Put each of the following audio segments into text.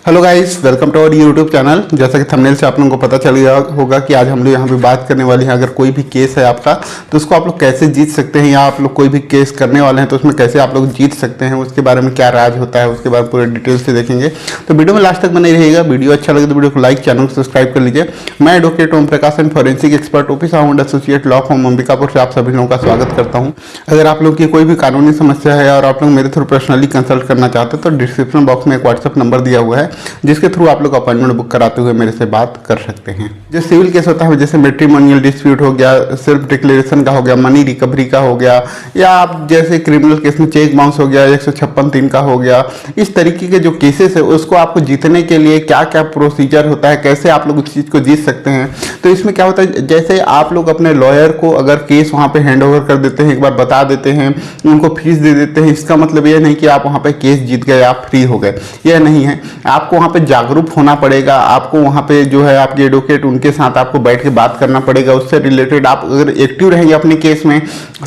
Hello guys, welcome to our YouTube channel. जैसा कि thumbnail से आप लोगों को पता चल गया होगा कि आज हम लोग यहाँ पे बात करने वाले हैं, अगर कोई भी केस है आपका तो उसको आप लोग कैसे जीत सकते हैं, या आप लोग कोई भी केस करने वाले हैं तो उसमें कैसे आप लोग जीत सकते हैं, उसके बारे में क्या राज होता है, उसके बारे में पूरे डिटेल से देखेंगे। तो वीडियो में लास्ट तक बने रहिएगा। वीडियो अच्छा लगे तो वीडियो को लाइक, चैनल को सब्सक्राइब कर लीजिए। मैं advocate Om Prakash and forensic expert office आउंड एसोसिएट लॉ फॉर्म अंबिकापुर से आप सभी लोगों का स्वागत करता हूँ। अगर आप लोग की कोई भी कानूनी समस्या है और आप लोग मेरे थ्रू पर्सनली कंसल्ट करना चाहते हैं तो डिस्क्रिप्शन बॉक्स में एक व्हाट्सएप नंबर दिया हुआ है, जिसके थ्रू आप लोग अपॉइंटमेंट बुक कराते हुए मेरे से बात कर सकते हैं। जो सिविल केस होता है, जैसे मैट्रिमोनियल डिस्प्यूट हो गया, सेल्फ डिक्लेरेशन का हो गया, मनी रिकवरी का हो गया, या आप जैसे क्रिमिनल केस में चेक बाउंस हो गया, 156(3) का हो गया, इस तरीके के जो केसेस है उसको आपको जीतने के लिए क्या क्या प्रोसीजर होता है, कैसे आप लोग उस चीज़ को जीत सकते हैं। तो इसमें क्या होता है, जैसे आप लोग अपने लॉयर को अगर केस वहाँ पे हैंड ओवर कर देते हैं, एक बार बता देते हैं, उनको फीस दे देते हैं, इसका मतलब यह नहीं कि आप वहाँ पे केस जीत गए, आप फ्री हो गए, यह नहीं है। आपको वहाँ पे जागरूक होना पड़ेगा। आपको वहाँ पे जो है आपके एडवोकेट, उनके साथ आपको बैठ के बात करना पड़ेगा। उससे रिलेटेड आप अगर एक्टिव रहेंगे अपने केस में,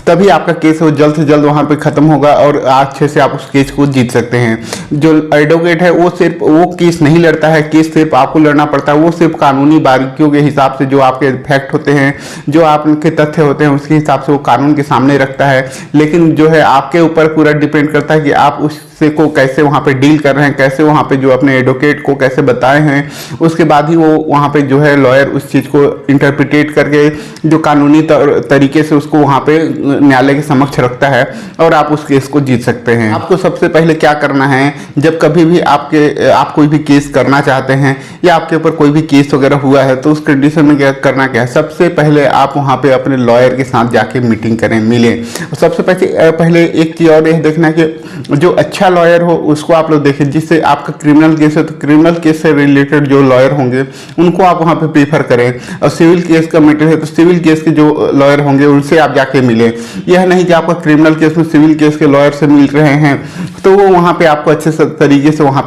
तभी आपका केस वो जल्द से जल्द वहाँ पे खत्म होगा और अच्छे से आप उस केस को जीत सकते हैं। जो एडवोकेट है वो सिर्फ वो केस नहीं लड़ता है, केस सिर्फ आपको लड़ना पड़ता है। वो सिर्फ कानूनी बारीकियों के हिसाब से, जो आपके फैक्ट होते हैं, जो आपके तथ्य होते हैं, उसके हिसाब से वो कानून के सामने रखता है। लेकिन जो है आपके ऊपर पूरा डिपेंड करता है कि आप उससे को कैसे वहाँ पे डील कर रहे हैं, कैसे वहाँ पे जो अपने एडवोकेट को कैसे बताए हैं। उसके बाद ही वो वहाँ पे जो है लॉयर उस चीज़ को इंटरप्रिटेट करके जो कानूनी तरीके से उसको वहाँ पे न्यायालय के समक्ष रखता है और आप उस केस को जीत सकते हैं। आपको सबसे पहले क्या करना है, जब कभी भी आप कोई भी केस करना चाहते हैं या आपके ऊपर कोई भी केस वगैरह हुआ है, तो उस कंडीशन में क्या करना क्या है, सबसे पहले आप वहाँ पे अपने लॉयर के साथ जाके मीटिंग करें, मिलें। सबसे पहले एक चीज़ और यह देखना है कि जो अच्छा लॉयर हो उसको आप लोग देखें। जिससे आपका क्रिमिनल केस है तो क्रिमिनल केस से रिलेटेड जो लॉयर होंगे उनको आप वहाँ पे प्रीफर करें, और सिविल केस का मैटर है तो सिविल केस के जो लॉयर होंगे उनसे आप जाके मिलें। यह नहीं कि आपका क्रिमिनल केस में सिविल केस के लॉयर से मिल रहे हैं तो वो वहाँ पे आपको अच्छे तरीके से वहाँ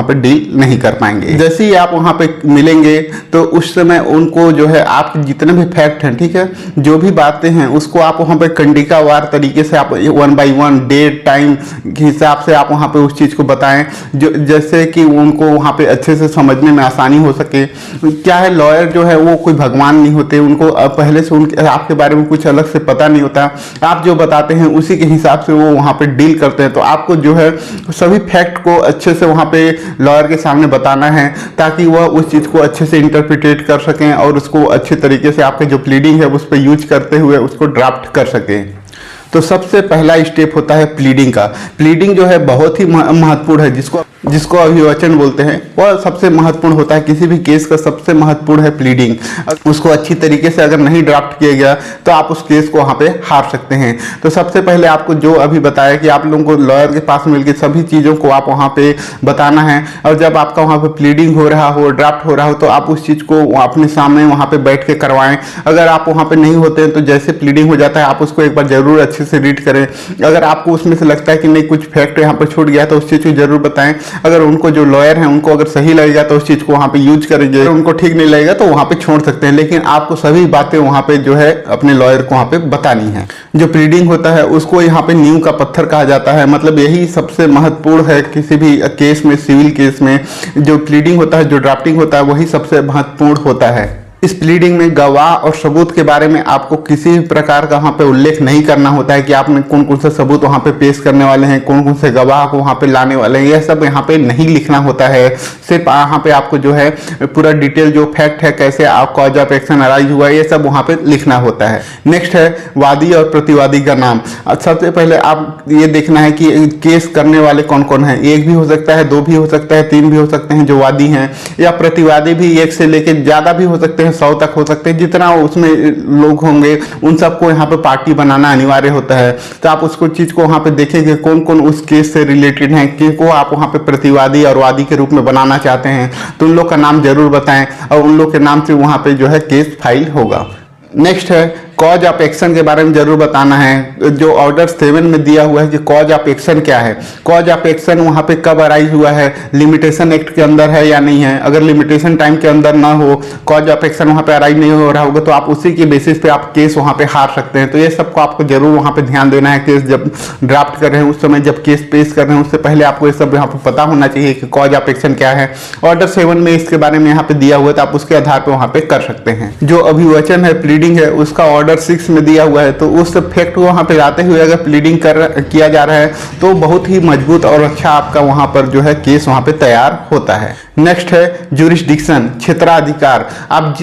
पे डील नहीं कर पाएंगे। जैसे ही आप वहाँ पे मिलेंगे तो उस समय उनको जो है आपके जितने भी फैक्ट हैं, ठीक है, जो भी बातें हैं उसको आप वहाँ पे कंडिकावार तरीके से आप 1 by 1 डेट टाइम के हिसाब से आप वहाँ पे उस चीज़ को बताएं, जो जैसे कि उनको वहाँ पे अच्छे से समझने में आसानी हो सके। क्या है, लॉयर जो है वो कोई भगवान नहीं होते, उनको पहले से उनके आपके बारे में कुछ अलग से पता नहीं होता। आप जो बताते हैं उसी के हिसाब से वो वहाँ पे डील करते हैं। तो आपको जो है सभी फैक्ट को अच्छे से वहाँ पे लॉयर के सामने बताना है, ताकि वह उस चीज़ को अच्छे से इंटरप्रिटेट कर सकें और उसको अच्छे तरीके से आपके जो प्लीडिंग है उस पर यूज करते हुए उसको ड्राफ्ट कर सकें। तो सबसे पहला स्टेप होता है प्लीडिंग का। प्लीडिंग जो है बहुत ही महत्वपूर्ण है, जिसको अभिवचन बोलते हैं, वह सबसे महत्वपूर्ण होता है। किसी भी केस का सबसे महत्वपूर्ण है प्लीडिंग। उसको अच्छी तरीके से अगर नहीं ड्राफ्ट किया गया तो आप उस केस को वहाँ पे हार सकते हैं। तो सबसे पहले आपको जो अभी बताया कि आप लोगों को लॉयर के पास मिलकर सभी चीज़ों को आप वहाँ पे बताना है, और जब आपका वहाँ पे प्लीडिंग हो रहा हो, ड्राफ्ट हो रहा हो, तो आप उस चीज़ को अपने सामने वहाँ पे बैठ के करवाएं। अगर आप वहाँ पे नहीं होते हैं तो जैसे प्लीडिंग हो जाता है आप उसको एक बार जरूर अच्छे से रीड करें। अगर आपको उसमें से लगता है कि नहीं कुछ फैक्ट यहाँ पर छूट गया तो उस चीज़ को जरूर बताएं। अगर उनको जो लॉयर हैं उनको अगर सही लगेगा तो उस चीज़ को वहाँ पे यूज करेंगे, अगर उनको ठीक नहीं लगेगा तो वहाँ पे छोड़ सकते हैं। लेकिन आपको सभी बातें वहाँ पे जो है अपने लॉयर को वहाँ पे बतानी है। जो प्लीडिंग होता है उसको यहाँ पे नींव का पत्थर कहा जाता है। मतलब यही सबसे महत्वपूर्ण है किसी भी केस में, सिविल केस में जो प्लीडिंग होता है, जो ड्राफ्टिंग होता है, वही सबसे महत्वपूर्ण होता है। इस प्लीडिंग में गवाह और सबूत के बारे में आपको किसी भी प्रकार का वहाँ पे उल्लेख नहीं करना होता है कि आपने कौन कौन से सबूत वहाँ पे पेश करने वाले हैं, कौन कौन से गवाह को वहाँ पे लाने वाले हैं, यह सब यहाँ पे नहीं लिखना होता है। सिर्फ यहाँ पे आपको जो है पूरा डिटेल जो फैक्ट है, कैसे आप कॉज ऑफ एक्शन अराइज हुआ, ये सब वहाँ पे लिखना होता है। नेक्स्ट है वादी और प्रतिवादी का नाम। सबसे पहले आप ये देखना है कि केस करने वाले कौन कौन है। एक भी हो सकता है, 2 भी हो सकता है, 3 भी हो सकते हैं जो वादी हैं, या प्रतिवादी भी 1 से लेकर ज़्यादा भी हो सकते हैं, 100 तक हो सकते हैं। जितना उसमें लोग होंगे उन सबको यहाँ पे पार्टी बनाना अनिवार्य होता है। तो आप उसको चीज को वहाँ पे देखेंगे कौन कौन उस केस से रिलेटेड है, किनको आप वहाँ पे प्रतिवादी और वादी के रूप में बनाना चाहते हैं, तो उन लोग का नाम जरूर बताएं और उन लोग के नाम से वहाँ पे जो है केस फाइल होगा। नेक्स्ट है कॉज ऑफ एक्शन के बारे में जरूर बताना है। जो ऑर्डर 7 में दिया हुआ है कि कॉज ऑफ एक्शन क्या है, कॉज ऑफ एक्शन वहाँ पे कब अराइज हुआ है, लिमिटेशन एक्ट के अंदर है या नहीं है। अगर लिमिटेशन टाइम के अंदर ना हो, कॉज ऑफ एक्शन वहाँ पे अराइज नहीं हो रहा होगा, तो आप उसी के बेसिस पे आप केस वहाँ पे हार सकते हैं। तो ये सबको आपको जरूर वहाँ पे ध्यान देना है। केस जब ड्राफ्ट कर रहे हैं उस समय, जब केस पेश कर रहे हैं उससे पहले आपको ये सब यहाँ पे पता होना चाहिए कि कॉज ऑफ एक्शन क्या है। ऑर्डर 7 में इसके बारे में यहाँ पे दिया हुआ है, तो आप उसके आधार पर वहाँ पे कर सकते हैं। जो अभिवचन है, प्लीडिंग है, उसका ऑर्डर 6 में दिया हुआ है। तो उस फैक्ट को वहाँ पे लाते हुए अगर प्लीडिंग किया जा रहा है तो बहुत ही मजबूत और अच्छा आपका वहाँ पर जो है केस वहाँ पे तैयार होता है। नेक्स्ट है ज्यूरिसडिक्शन, क्षेत्राधिकार। आप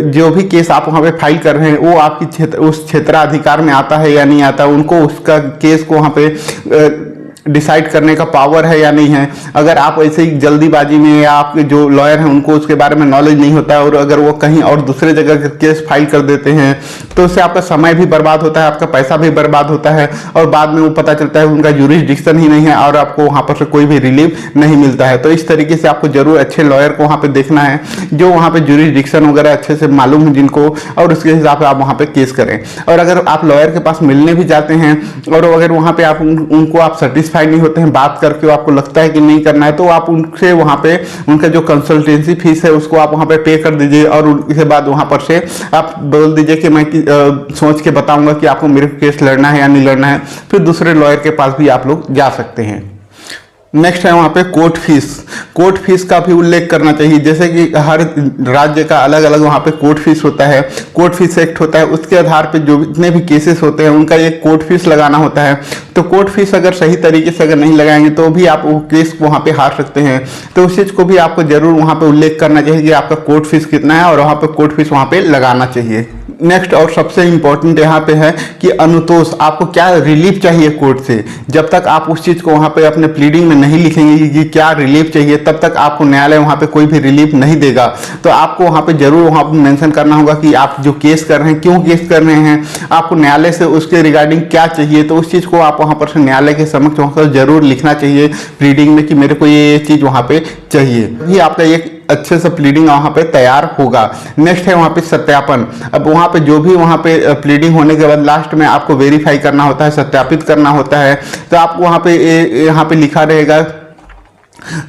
जो भी केस आप वहाँ पे फाइल कर रहे हैं वो आपकी उस क्षेत्राधिकार में आता है या नहीं आता, उनको उसका केस को वहाँ पे डिसाइड करने का पावर है या नहीं है। अगर आप ऐसे ही जल्दीबाजी में, या आपके जो लॉयर हैं उनको उसके बारे में नॉलेज नहीं होता है और अगर वो कहीं और दूसरे जगह केस फाइल कर देते हैं तो उससे आपका समय भी बर्बाद होता है, आपका पैसा भी बर्बाद होता है और बाद में वो पता चलता है उनका ज्यूरिसडिक्शन ही नहीं है और आपको वहाँ पर से कोई भी रिलीफ नहीं मिलता है। तो इस तरीके से आपको जरूर अच्छे लॉयर को वहाँ पे देखना है जो वहाँ पे ज्यूरिसडिक्शन वगैरह अच्छे से मालूम है जिनको, और उसके हिसाब से आप वहाँ पे केस करें। और अगर आप लॉयर के पास मिलने भी जाते हैं और अगर वहाँ पे आप उनको आप सेटिस्फाइड नहीं होते हैं, बात करके आपको लगता है कि नहीं करना है, तो आप उनसे वहाँ पे उनका जो कंसल्टेंसी फीस है उसको आप वहाँ पे पे कर दीजिए और उसके बाद वहाँ पर से आप बोल दीजिए कि मैं सोच के बताऊंगा कि आपको मेरे केस लड़ना है या नहीं लड़ना है। फिर दूसरे लॉयर के पास भी आप लोग जा सकते हैं। नेक्स्ट है वहाँ पे कोर्ट फीस। कोर्ट फीस का भी उल्लेख करना चाहिए, जैसे कि हर राज्य का अलग अलग वहाँ पे कोर्ट फीस होता है, कोर्ट फीस एक्ट होता है, उसके आधार पे जो जितने भी केसेस होते हैं उनका एक कोर्ट फीस लगाना होता है। तो कोर्ट फीस अगर सही तरीके से अगर नहीं लगाएंगे तो भी आप वो केस को वहाँ पे हार सकते हैं। तो उस चीज़ को भी आपको जरूर वहाँ पे उल्लेख करना चाहिए कि आपका कोर्ट फीस कितना है और वहाँ पे कोर्ट फीस वहाँ पे लगाना चाहिए। नेक्स्ट और सबसे इंपॉर्टेंट यहाँ पे है कि अनुतोष, आपको क्या रिलीफ चाहिए कोर्ट से। जब तक आप उस चीज़ को वहाँ पे अपने प्लीडिंग में नहीं लिखेंगे कि क्या रिलीफ चाहिए, तब तक आपको न्यायालय वहाँ पे कोई भी रिलीफ नहीं देगा। तो आपको वहाँ पे जरूर वहाँ पे मेंशन करना होगा कि आप जो केस कर रहे हैं, क्यों केस कर रहे हैं, आपको न्यायालय से उसके रिगार्डिंग क्या चाहिए। तो उस चीज़ को आप वहाँ पर न्यायालय के समक्ष वहाँ पर जरूर लिखना चाहिए प्लीडिंग में कि मेरे को ये चीज़ वहाँ पे चाहिए, ये आपका एक अच्छे से प्लीडिंग वहाँ पे तैयार होगा। नेक्स्ट है वहाँ पे सत्यापन। अब वहाँ पे जो भी वहाँ पे प्लीडिंग होने के बाद लास्ट में आपको वेरीफाई करना होता है, सत्यापित करना होता है। तो आपको वहाँ पे यहाँ पे लिखा रहेगा,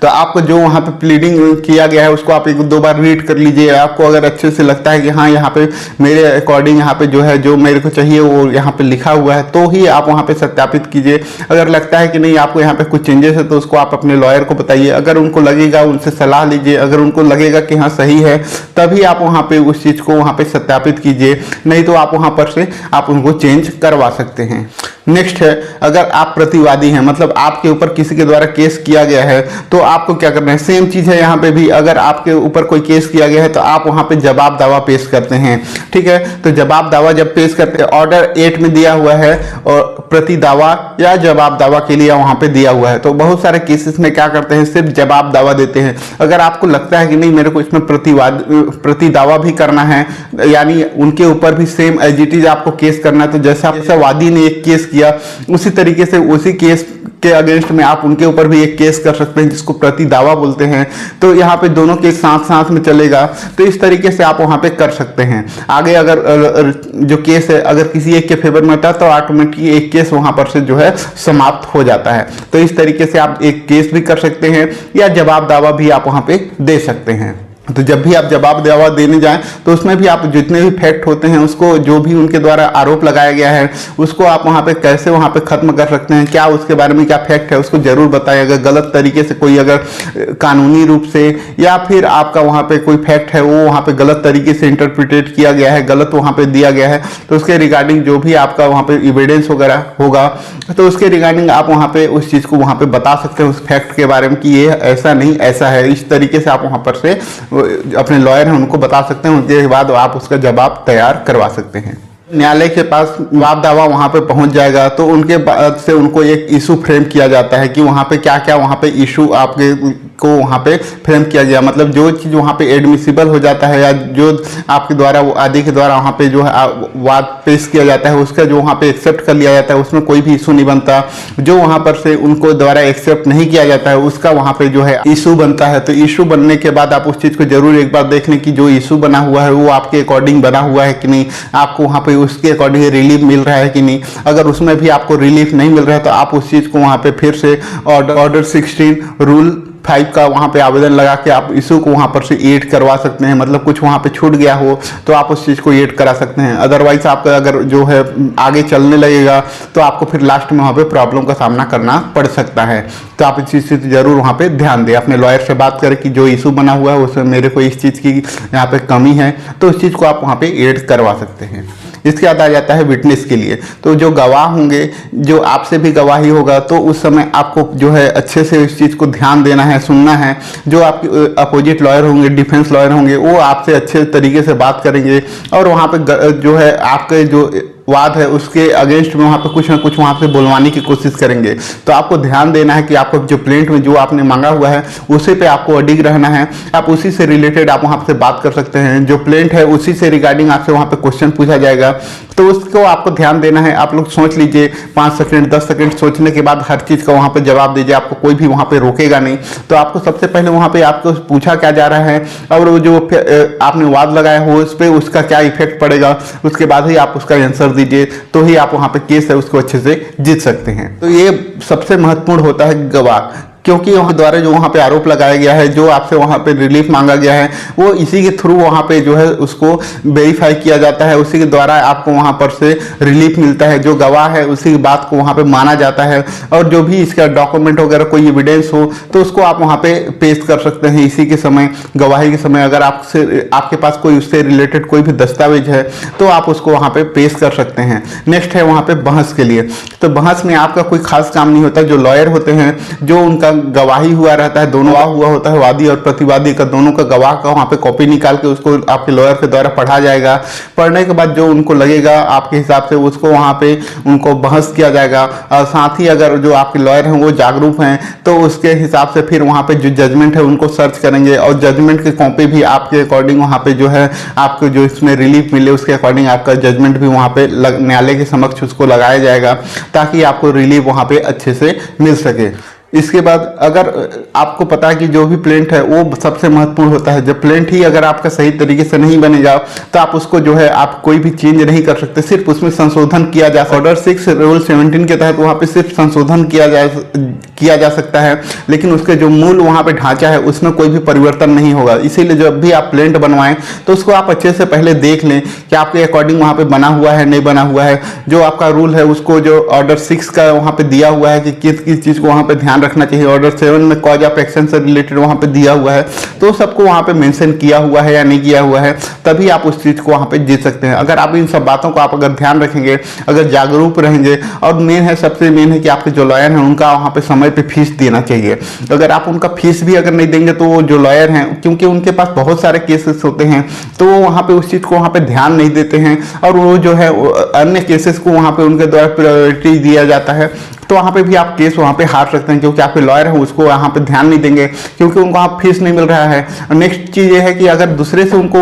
तो आपको जो वहाँ पे प्लीडिंग किया गया है उसको आप 1-2 बार रीड कर लीजिए। आपको अगर अच्छे से लगता है कि हाँ यहाँ पे मेरे अकॉर्डिंग यहाँ पे जो है जो मेरे को चाहिए वो यहाँ पे लिखा हुआ है, तो ही आप वहाँ पे सत्यापित कीजिए। अगर लगता है कि नहीं आपको यहाँ पे कुछ चेंजेस है तो उसको आप अपने लॉयर को बताइए। अगर उनको लगेगा उनसे सलाह लीजिए, अगर उनको लगेगा कि हाँ सही है तभी आप वहाँ पे उस चीज़ को वहाँ पे सत्यापित कीजिए, नहीं तो आप वहाँ पर से आप उनको चेंज करवा सकते हैं। नेक्स्ट है, अगर आप प्रतिवादी हैं, मतलब आपके ऊपर किसी के द्वारा केस किया गया है, तो आपको क्या करना है। सेम चीज़ है यहाँ पे भी, अगर आपके ऊपर कोई केस किया गया है तो आप वहाँ पे जवाब दावा पेश करते हैं। ठीक है, तो जवाब दावा जब पेश करते हैं, ऑर्डर 8 में दिया हुआ है और प्रति दावा या जवाब दावा के लिए वहाँ पे दिया हुआ है। तो बहुत सारे केसेस में क्या करते हैं, सिर्फ जवाब दावा देते हैं। अगर आपको लगता है कि नहीं मेरे को इसमें प्रति दावा भी करना है, यानी उनके ऊपर भी सेम एज इट इज आपको केस करना है, तो जैसा वादी ने एक केस किया उसी तरीके से उसी केस के अगेंस्ट में आप उनके ऊपर भी एक केस कर सकते हैं, जिसको प्रति दावा बोलते हैं। तो यहाँ पे दोनों केस साथ साथ में चलेगा, तो इस तरीके से आप वहाँ पे कर सकते हैं। आगे अगर जो केस है अगर किसी एक के फेवर में होता है तो ऑटोमेटिकली एक केस वहाँ पर से जो है समाप्त हो जाता है। तो इस तरीके से आप एक केस भी कर सकते हैं या जवाब दावा भी आप वहाँ पे दे सकते हैं। तो जब भी आप जवाब दावा देने जाएं तो उसमें भी आप जितने भी फैक्ट होते हैं उसको, जो भी उनके द्वारा आरोप लगाया गया है उसको आप वहाँ पे कैसे वहाँ पे खत्म कर सकते हैं, क्या उसके बारे में क्या फैक्ट है उसको जरूर बताएं। अगर गलत तरीके से कोई अगर कानूनी रूप से या फिर आपका वहाँ पे कोई फैक्ट है वो वहाँ पे गलत तरीके से इंटरप्रिटेट किया गया है, गलत वहाँ पे दिया गया है, तो उसके रिगार्डिंग जो भी आपका वहाँ पे एविडेंस वगैरह होगा तो उसके रिगार्डिंग आप वहाँ पे उस चीज़ को वहाँ पे बता सकते हैं, उस फैक्ट के बारे में कि ये ऐसा नहीं ऐसा है। इस तरीके से आप वहाँ पर से अपने लॉयर हैं उनको बता सकते हैं, उनके बाद आप उसका जवाब तैयार करवा सकते हैं। न्यायालय के पास जवाब दावा वहाँ पे पहुँच जाएगा तो उनके बाद से उनको एक इशू फ्रेम किया जाता है कि वहाँ पे क्या क्या वहाँ पे इशू आपके को वहाँ पे फ्रेम किया गया, मतलब जो चीज़ वहाँ पे एडमिसिबल हो जाता है या जो आपके द्वारा आदि के द्वारा वहाँ पे जो है वाद पेश किया जाता है उसका जो वहाँ पे एक्सेप्ट कर लिया जाता है, उसमें कोई भी इशू नहीं बनता। जो वहाँ पर से उनको द्वारा एक्सेप्ट नहीं किया जाता है उसका वहाँ पे जो है इशू बनता है। तो इशू बनने के बाद आप उस चीज़ को जरूर एक बार देख लें कि जो इशू बना हुआ है वो आपके अकॉर्डिंग बना हुआ है कि नहीं, आपको वहाँ पे उसके अकॉर्डिंग रिलीफ मिल रहा है कि नहीं। अगर उसमें भी आपको रिलीफ नहीं मिल रहा है तो आप उस चीज़ को वहाँ पे फिर से ऑर्डर 16 रूल 5 का वहाँ पे आवेदन लगा के आप इशू को वहाँ पर से ऐड करवा सकते हैं। मतलब कुछ वहाँ पे छूट गया हो तो आप उस चीज़ को ऐड करा सकते हैं। अदरवाइज आपका अगर जो है आगे चलने लगेगा तो आपको फिर लास्ट में वहाँ पे प्रॉब्लम का सामना करना पड़ सकता है। तो आप इस चीज़ से जरूर वहाँ पे ध्यान दें, अपने लॉयर से बात करें कि जो इशू बना हुआ है उसमें मेरे को इस चीज़ की यहाँ पे कमी है, तो उस चीज़ को आप वहाँ पे ऐड करवा सकते हैं। इसके बाद आ जाता है विटनेस के लिए। तो जो गवाह होंगे, जो आपसे भी गवाही होगा, तो उस समय आपको जो है अच्छे से इस चीज़ को ध्यान देना है, सुनना है। जो आपके अपोजिट लॉयर होंगे, डिफेंस लॉयर होंगे, वो आपसे अच्छे तरीके से बात करेंगे और वहाँ पे जो है आपके जो वाद है उसके अगेंस्ट में वहाँ पे कुछ ना कुछ वहाँ पे बुलवाने की कोशिश करेंगे। तो आपको ध्यान देना है कि आपको जो प्लेंट में जो आपने मांगा हुआ है उसी पे आपको अडिग रहना है। आप उसी से रिलेटेड आप वहाँ से बात कर सकते हैं। जो प्लेंट है उसी से रिगार्डिंग आपसे वहाँ पे क्वेश्चन पूछा जाएगा, तो उसको आपको ध्यान देना है। आप लोग सोच लीजिए, 5 सेकंड 10 सेकंड सोचने के बाद हर चीज़ का वहाँ पे जवाब दीजिए। आपको कोई भी वहाँ पे रोकेगा नहीं। तो आपको सबसे पहले वहाँ पे आपको पूछा क्या जा रहा है और वो जो आपने वाद लगाया हो उस पर उसका क्या इफेक्ट पड़ेगा, उसके बाद ही आप उसका आंसर दीजिए, तो ही आप वहाँ पे केस है उसको अच्छे से जीत सकते हैं। तो ये सबसे महत्वपूर्ण होता है गवाह, क्योंकि वहाँ द्वारा जो वहाँ पे आरोप लगाया गया है, जो आपसे वहाँ पे रिलीफ मांगा गया है, वो इसी के थ्रू वहाँ पे जो है उसको वेरीफाई किया जाता है। उसी के द्वारा आपको वहाँ पर से रिलीफ मिलता है। जो गवाह है उसी की बात को वहाँ पे माना जाता है और जो भी इसका डॉक्यूमेंट वगैरह कोई एविडेंस हो तो उसको आप वहाँ पे पेश कर सकते हैं इसी के समय, गवाही के समय। अगर आपके पास कोई उससे रिलेटेड कोई भी दस्तावेज है तो आप उसको वहाँ पे पेश कर सकते हैं। नेक्स्ट है वहाँ पे बहस के लिए। तो बहस में आपका कोई खास काम नहीं होता। जो लॉयर होते हैं, जो उनका गवाही हुआ रहता है, दोनों हुआ होता है, वादी और प्रतिवादी का, दोनों का गवाह का वहाँ पे कॉपी निकाल के उसको आपके लॉयर के द्वारा पढ़ा जाएगा। पढ़ने के बाद जो उनको लगेगा आपके हिसाब से उसको वहाँ पे उनको बहस किया जाएगा। और साथ ही अगर जो आपके लॉयर हैं वो जागरूक हैं तो उसके हिसाब से फिर वहाँ पे जो जजमेंट है उनको सर्च करेंगे और जजमेंट की कॉपी भी आपके अकॉर्डिंग वहाँ पे जो है आपको जो इसमें रिलीफ मिले उसके अकॉर्डिंग आपका जजमेंट भी वहाँ पे न्यायालय के समक्ष उसको लगाया जाएगा ताकि आपको रिलीफ वहाँ पे अच्छे से मिल सके। इसके बाद अगर आपको पता है कि जो भी प्लेंट है वो सबसे महत्वपूर्ण होता है। जब प्लेंट ही अगर आपका सही तरीके से नहीं बनेगा तो आप उसको जो है आप कोई भी चेंज नहीं कर सकते, सिर्फ उसमें संशोधन किया जा सकता है। ऑर्डर 6 रूल 17 के तहत वहाँ पे सिर्फ संशोधन किया जा सकता है, लेकिन उसके जो मूल वहाँ पे ढांचा है उसमें कोई भी परिवर्तन नहीं होगा। इसीलिए जब भी आप प्लेंट बनवाएं तो उसको आप अच्छे से पहले देख लें कि आपके अकॉर्डिंग वहाँ पे बना हुआ है नहीं बना हुआ है। जो आपका रूल है उसको जो ऑर्डर 6 का वहाँ पे दिया हुआ है कि किस किस चीज़ को वहाँ पे ध्यान रखना चाहिए, ऑर्डर 7 में कॉज ऑफ एक्शन से रिलेटेड वहाँ पे दिया हुआ है, तो सबको वहाँ पे मेंशन किया हुआ है या नहीं किया हुआ है, तभी आप उस चीज़ को वहाँ पे जीत सकते हैं। अगर आप इन सब बातों को आप अगर ध्यान रखेंगे, अगर जागरूक रहेंगे, और मेन है सबसे मेन है कि आपके जो लॉयर हैं उनका वहाँ पे समय पे फीस देना चाहिए। अगर आप उनका फीस भी अगर नहीं देंगे तो वो जो लॉयर हैं, क्योंकि उनके पास बहुत सारे केसेस होते हैं, तो वो वहाँ पे उस चीज़ को वहाँ पे ध्यान नहीं देते हैं और वो जो है अन्य केसेस को वहाँ पे उनके द्वारा प्रायोरिटी दिया जाता है, तो वहाँ पे भी आप केस वहाँ पे हार सकते हैं क्योंकि आपके लॉयर हैं उसको वहाँ पे ध्यान नहीं देंगे क्योंकि उनको वहाँ फीस नहीं मिल रहा है। नेक्स्ट चीज़ ये है कि अगर दूसरे से उनको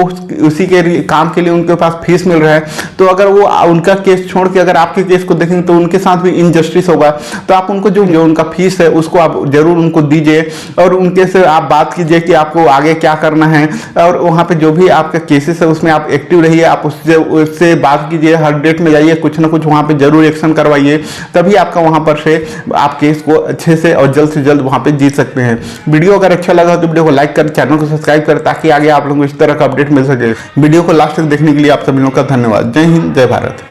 उसी के काम के लिए उनके पास फीस मिल रहा है, तो अगर वो उनका केस छोड़ के अगर आपके केस को देखेंगे तो उनके साथ भी इनजस्टिस होगा। तो आप उनको जो उनका फीस है उसको आप जरूर उनको दीजिए और उनके से आप बात कीजिए कि आपको आगे क्या करना है, और वहाँ पे जो भी आपका केसेस है उसमें आप एक्टिव रहिए, आप उससे बात कीजिए, हर डेट में जाइए, कुछ ना कुछ वहाँ पे जरूर एक्शन करवाइए, तभी आपका वहाँ पर से आप केस को अच्छे से और जल्द से जल्द वहां पे जीत सकते हैं। वीडियो अगर अच्छा लगा तो वीडियो को लाइक कर, चैनल को सब्सक्राइब कर, ताकि आगे आप लोगों को इस तरह का अपडेट मिल सके। वीडियो को लास्ट तक देखने के लिए आप सभी लोगों का धन्यवाद। जय हिंद, जय भारत।